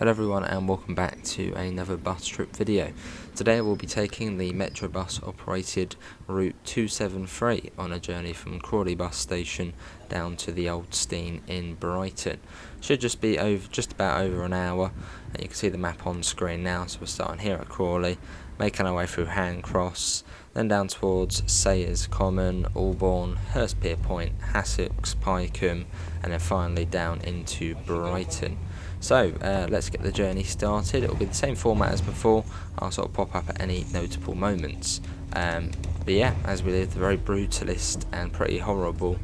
Hello everyone and welcome back to another bus trip video. Today we'll be taking the Metrobus operated route 273 on a journey from Crawley bus station down to the Old Steine in Brighton. Should just be just about over an hour, and you can see the map on screen now. So we're starting here at Crawley, making our way through Handcross, then down towards Sayers Common, Albourne, Hurstpierpoint, Hassocks, Pycombe, and then finally down into Brighton. So let's get the journey started. It will be the same format as before. I'll sort of pop up at any notable moments. But yeah, as we leave the very brutalist and pretty horrible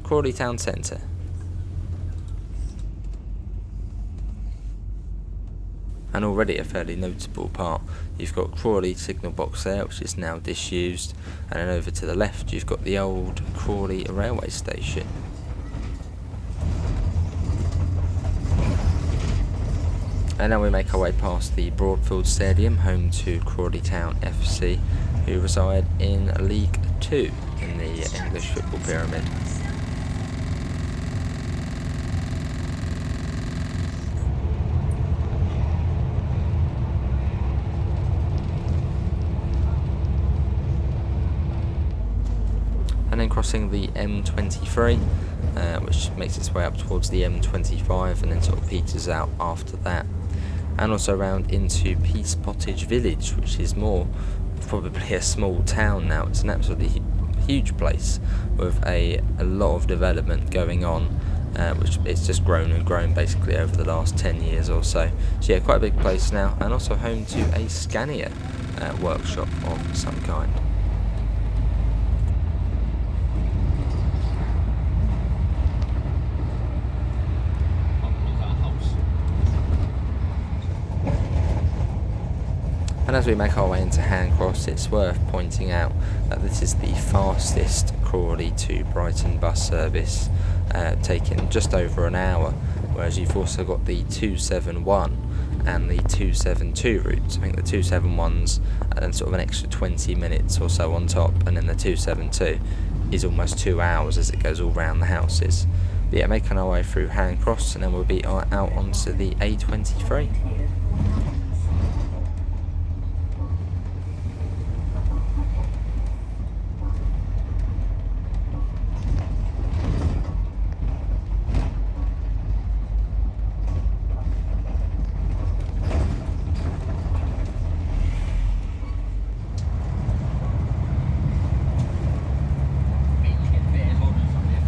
Crawley town centre. And already a fairly notable part. You've got Crawley signal box there, which is now disused, and then over to the left you've got the old Crawley railway station. And now we make our way past the Broadfield Stadium, home to Crawley Town FC, who reside in League 2 in the English football pyramid. And then crossing the M23, which makes its way up towards the M25 and then sort of peters out after that. And also around into Peace Pottage Village, which is more probably a small town now. It's an absolutely huge place with a lot of development going on, which it's just grown and grown basically over the last 10 years or so. So yeah, quite a big place now, and also home to a Scania workshop of some kind. And as we make our way into Handcross, it's worth pointing out that this is the fastest Crawley to Brighton bus service, taking just over an hour, whereas you've also got the 271 and the 272 routes. I think the 271's and sort of an extra 20 minutes or so on top, and then the 272 is almost 2 hours as it goes all round the houses. But yeah, making our way through Handcross, and then we'll be out onto the A23.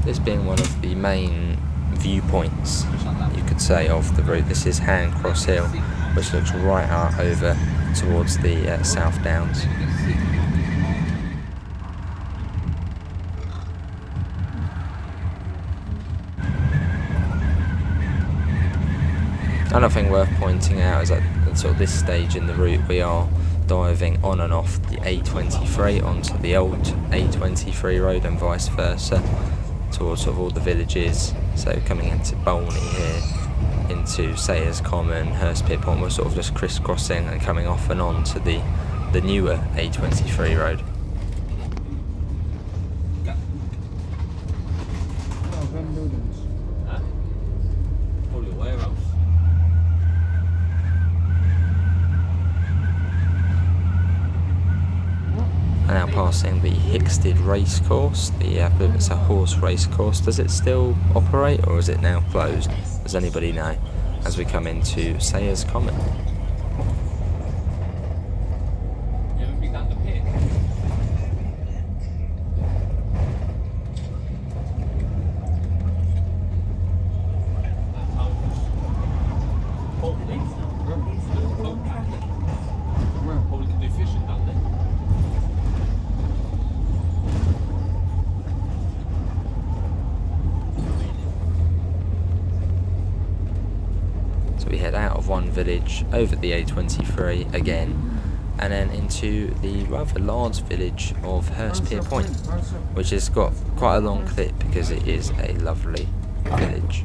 This being one of the main viewpoints, you could say, of the route. This is Handcross Hill, which looks right out over towards the South Downs. Another thing worth pointing out is that at sort of this stage in the route we are diving on and off the A23 onto the old A23 road and vice versa, towards sort of all the villages. So coming into Bolney here, into Sayers Common, Hurstpierpoint, we're sort of just crisscrossing and coming off and on to the newer A23 road. And now passing the Hickstead racecourse, I believe it's a horse racecourse. Does it still operate, or is it now closed? Does anybody know? As we come into Sayers Common. We head out of one village, over the A23 again, and then into the rather large village of Hurstpierpoint, which has got quite a long clip because it is a lovely village.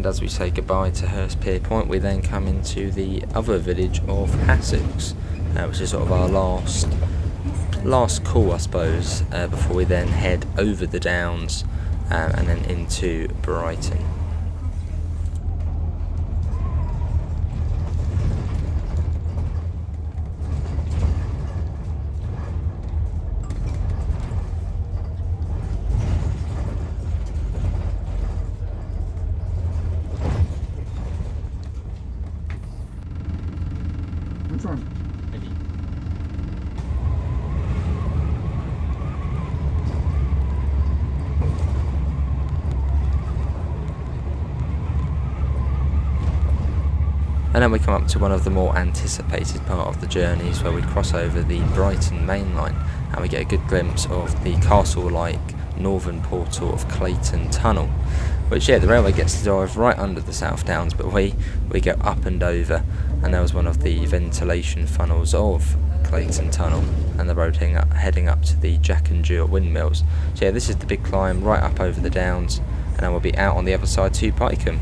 and as we say goodbye to Hurstpier Point, we then come into the other village of Hassocks, which is sort of our last call, I suppose, before we then head over the downs and then into Brighton. Which one? And then we come up to one of the more anticipated part of the journeys, where we cross over the Brighton main line and we get a good glimpse of the castle-like northern portal of Clayton Tunnel, which, yeah, the railway gets to drive right under the South Downs, but we go up and over, and there was one of the ventilation funnels of Clayton Tunnel, and the road heading up to the Jack and Jill windmills. So yeah, this is the big climb right up over the downs, and then we'll be out on the other side to Pycombe.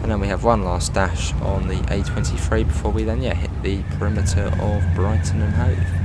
And then we have one last dash on the A23 before we then hit the perimeter of Brighton and Hove.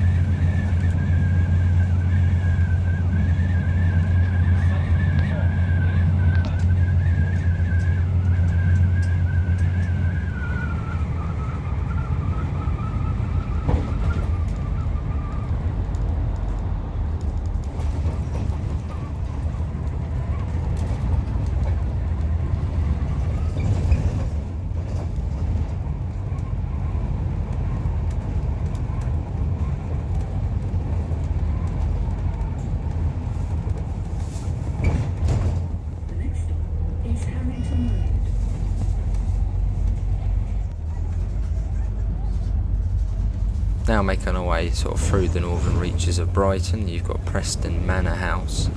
Now making our way sort of through the northern reaches of Brighton, you've got Preston Manor House,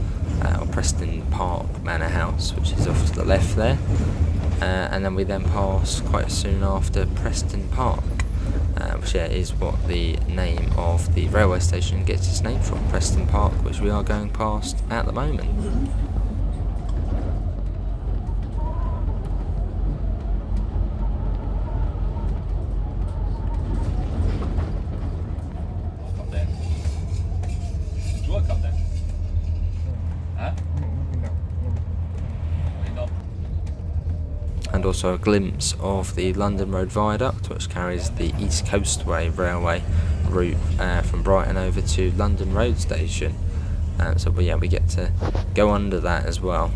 or Preston Park Manor House, which is off to the left there, and then we then pass quite soon after Preston Park, which is what the name of the railway station gets its name from, Preston Park, which we are going past at the moment. And also a glimpse of the London Road Viaduct, which carries the East Coastway Railway route from Brighton over to London Road Station. So we get to go under that as well.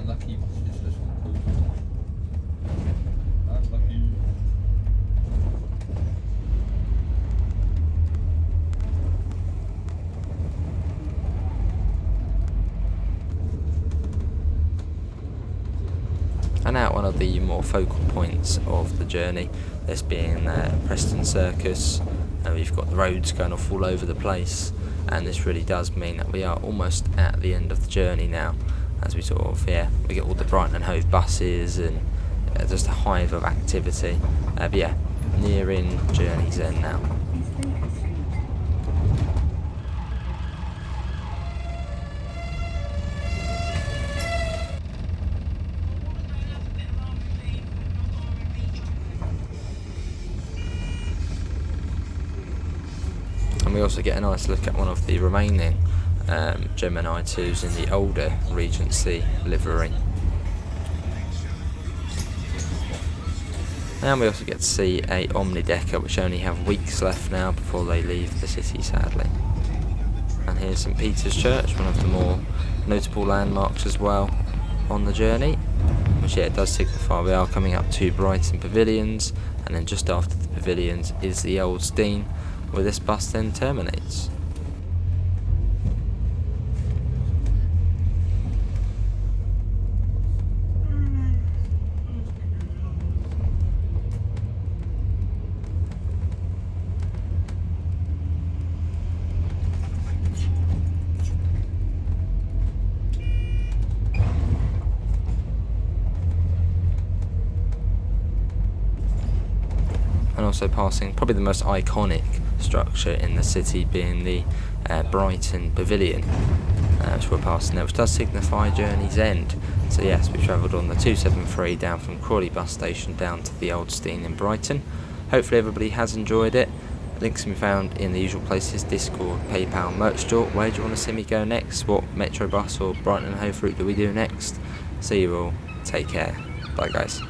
Lucky. And out one of the more focal points of the journey, this being Preston Circus. We've got the roads going off all over the place, and this really does mean that we are almost at the end of the journey now, as we sort of, we get all the Brighton and Hove buses and just a hive of activity. But yeah, nearing journey's end now. And we also get a nice look at one of the remaining Gemini 2s in the older Regency livery. And we also get to see a omnidecker, which only have weeks left now before they leave the city, sadly. And here's St Peter's Church, one of the more notable landmarks as well on the journey, which it does signify we are coming up to Brighton Pavilions, and then just after the Pavilions is the Old Steine, where this bus then terminates. also passing probably the most iconic structure in the city, being the Brighton Pavilion, which we're passing there, which does signify journey's end. So yes, we travelled on the 273 down from Crawley bus station down to the Old Steine in Brighton. Hopefully everybody has enjoyed it. Links can be found in the usual places: Discord, PayPal, merch store. Where do you want to see me go next? What Metrobus or Brighton and Hove route do we do next? See you all. Take care. Bye guys.